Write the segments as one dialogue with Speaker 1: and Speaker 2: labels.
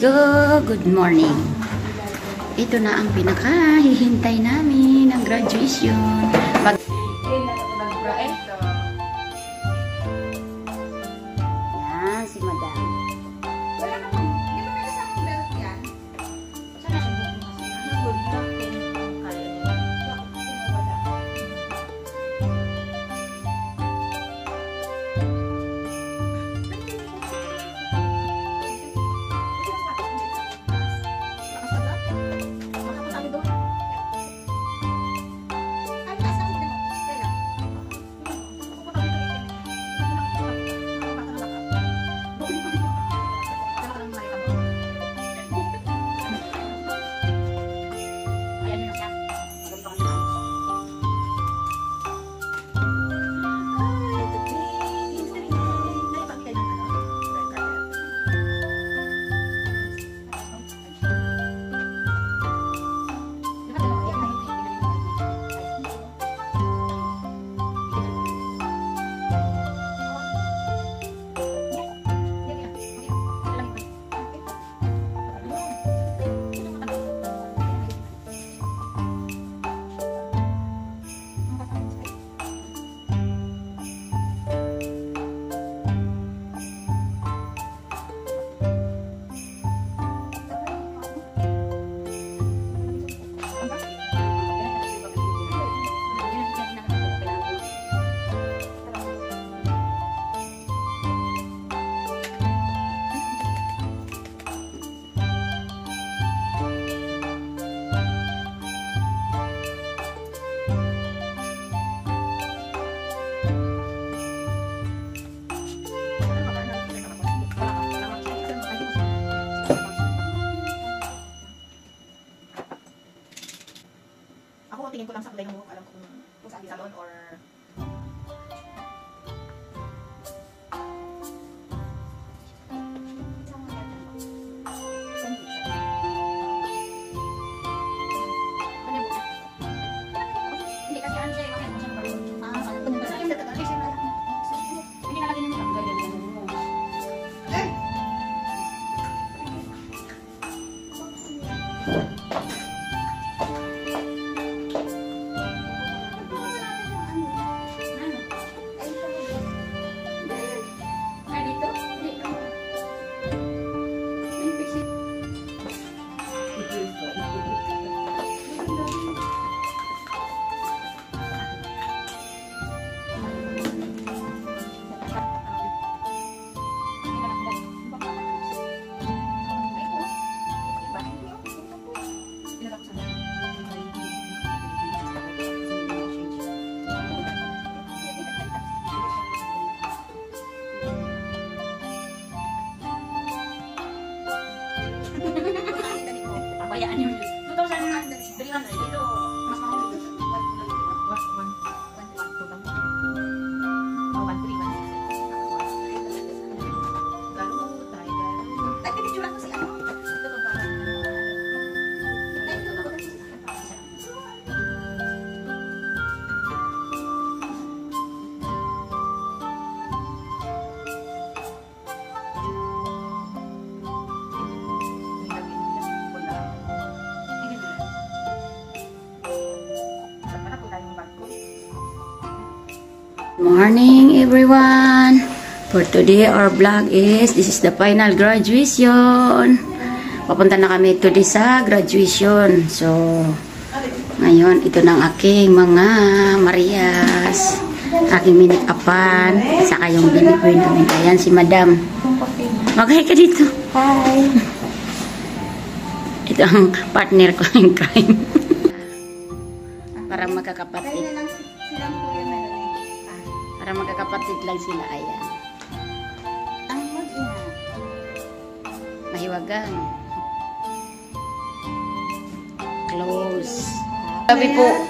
Speaker 1: go! Good morning! Ito na ang pinakahihintay namin ng graduation. Yan, si Madam.
Speaker 2: Tingin ko lang sa kulay ng buhok, alam ko kung saan di salon or hindi kasi ano siya, bakit mo siya nakalun? Hindi na lagyan yung gagawin mo. Bayaan yung 2,300 dito. Mas mahal dito.
Speaker 1: 'Morning everyone! For today our vlog is, this is the final graduation. Papunta na kami today sa graduation. So, ngayon, ito na ang aking mga Marias. Aking minikapan. Saka yung biniboy namin. Ayan si Madam. Mag-hi ka dito.
Speaker 2: Hi!
Speaker 1: Ito ang partner ko in crime. Para magkakapatid. Para magkakapatid lang sila. Ayan.
Speaker 2: Ang mag-ina.
Speaker 1: Mahiwagang. Close.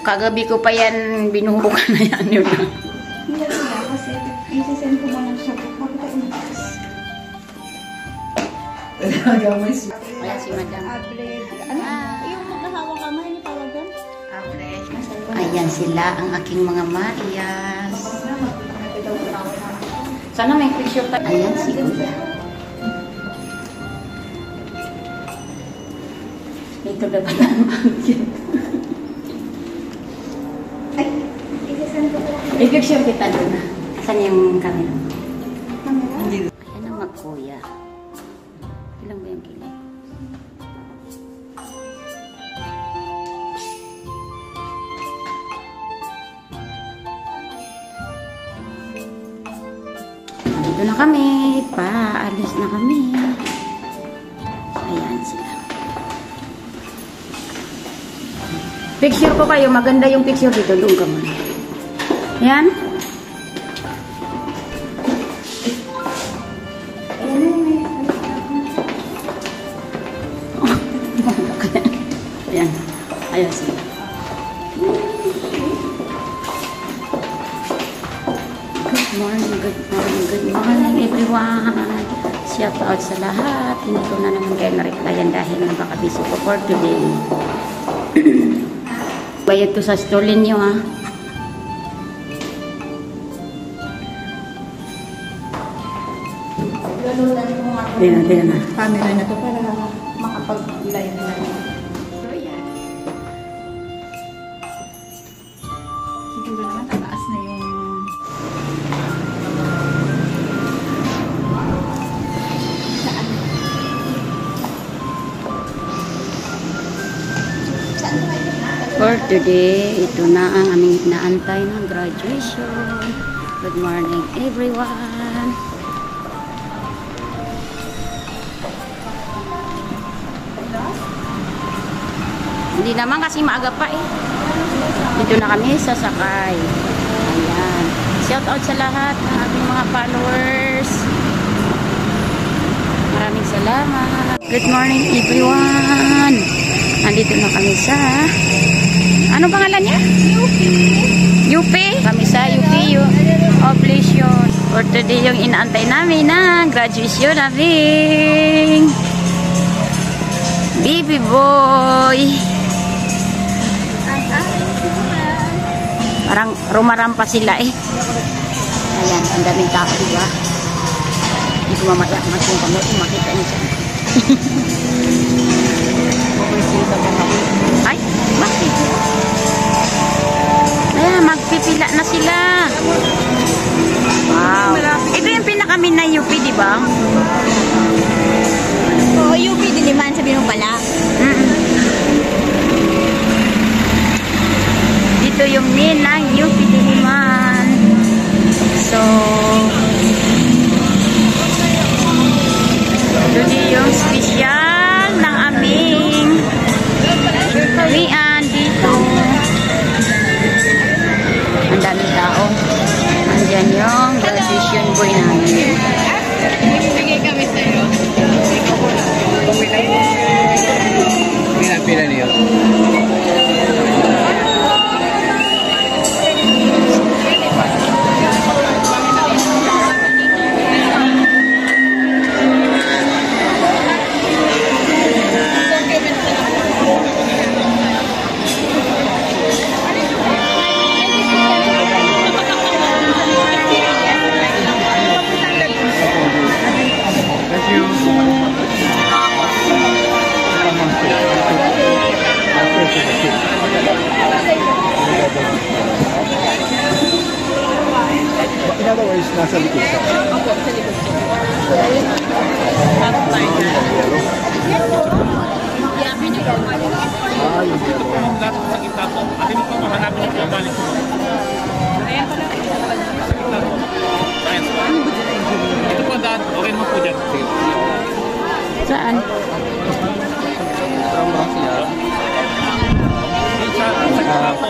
Speaker 1: Kagabi ko pa yan binubukan na yan. Yun.
Speaker 2: Hindi na kasi isisend ko na lang siya.
Speaker 1: Ayan si Madam.
Speaker 2: Yung naghahawak ka, mahal niyo tawagan?
Speaker 1: Ayan sila ang aking mga Marias. Sana may picture tayo. Ayan si Kuya. Dito na ba lang?
Speaker 2: Ay, i-send ko pala.
Speaker 1: I-picture kita doon na. Saan yung camera?
Speaker 2: Camera?
Speaker 1: Ayan ang magkuya. Ilang ba yung kilo? Dito na kami. Paalis na kami. Ayan sila. Picture ko kayo. Maganda yung picture dito. Doon ka muna. Ayan. Ayan. Ayan sila. Good morning everyone. Shout out sa lahat. Hindi ko na naman kayo na-replyan dahil napaka-busy ko for today. Bayad to sa stolen nyo ha. Tingnan na.
Speaker 2: Camera na to para makapag-live na. Siguro naman tataas na yung...
Speaker 1: For today, ito na ang aming inaantay ng graduation. Good morning everyone. Hindi naman kasi maaga pa eh. Dito na kami sasakay. Ayan. Shout out sa lahat ng ating mga followers. Maraming salamat. Good morning everyone. Nandito na kami sa... Ano pangalan niya? UP. UP? Kami sa UP Obligation. For today yung inaantay namin na graduation namin. Baby boy. Parang rumarampa sila eh. Ayan, ang daming tao, diba? Hindi ko mamaya kung kami makita niyo siya. Ay, bakit? Ayan, magpipila na sila. Wow. Ito yung pinakamin na UP, diba?
Speaker 2: Oo, UP din naman, sabihin mo pala.
Speaker 1: Dito yung ninang UP Diliman. So, today yung special ng aming kamian dito. Ang daming tao. Andyan yung graduation boy namin.
Speaker 2: Bigay kami sa'yo.
Speaker 3: Pila niyo. In other words, nasa likod siya.
Speaker 2: Opo, sa likod ko. Top line na.
Speaker 3: Ito po yung lahat sa kita po. Atin po, mahanapin niyo po. Balik po.
Speaker 2: Ayan pala.
Speaker 3: Sa kita po. Ayan po. Ito po daan. Okay naman po dyan. Sige po.
Speaker 1: Saan?
Speaker 3: Trauma siya. Sa kita po.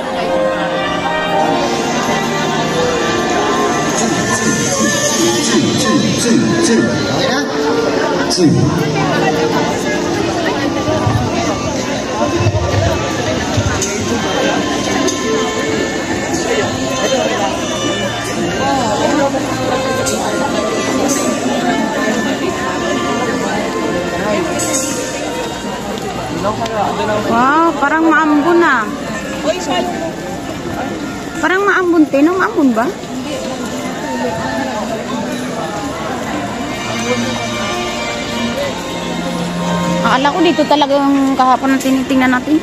Speaker 1: Wow, parang maambon na. Parang maambon. Tinong maambon ba? Akala ko dito talaga yung kahapon na tinitingnan natin.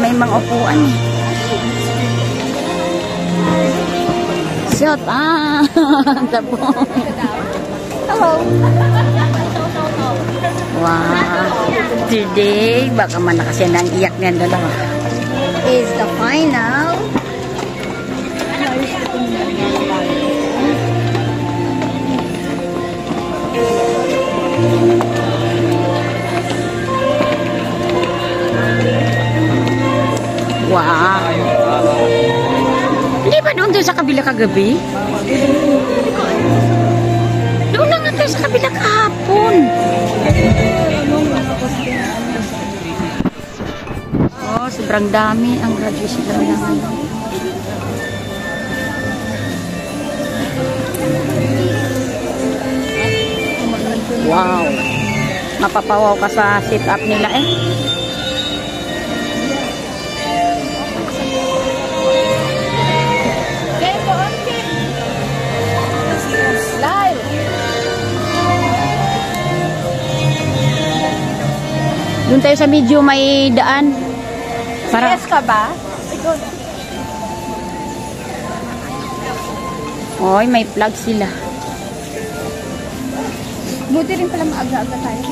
Speaker 1: May mga upuan eh. Shot! Tapo. Hello! Wow! Today, baka man na kasi nang iyak niyan dalawa. Is the final. Wow! Hindi ba doon sa kabila kagabi? Doon na nga tayo sa kabila kahapon. Oh, sobrang dami ang graduation nila ngayon. Wow! Mapapawaw ka sa sit-up nila eh. Doon tayo sa medyo may daan. Para
Speaker 2: Yes ka ba?
Speaker 1: Oy, may plug sila.
Speaker 2: Buti rin pala maaga-aga tayo.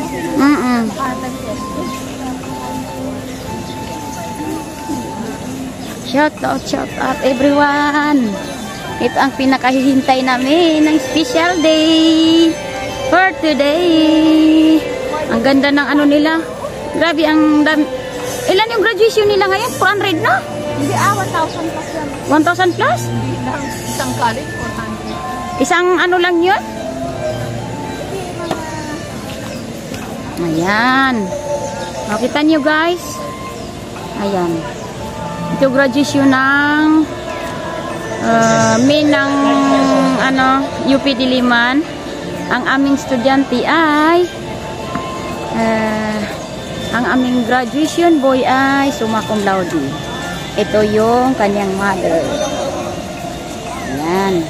Speaker 1: Shout out everyone. Ito ang pinakahihintay namin ng special day for today. Ang ganda ng ano nila. Grabe ang dami. Ilan yung graduation nila ngayon? 400 na?
Speaker 2: Hindi 1,000 plus yan.
Speaker 1: 1,000 plus?
Speaker 2: Hindi lang isang college or 100.
Speaker 1: Isang ano lang yun? Ayan. Makita nyo guys. Ayan. Ito graduation ng main ng ano, UP Diliman. Ang aming estudyante ay ang aming graduation boy ay summa cum laude. Ito yung kanyang mother. Ayan.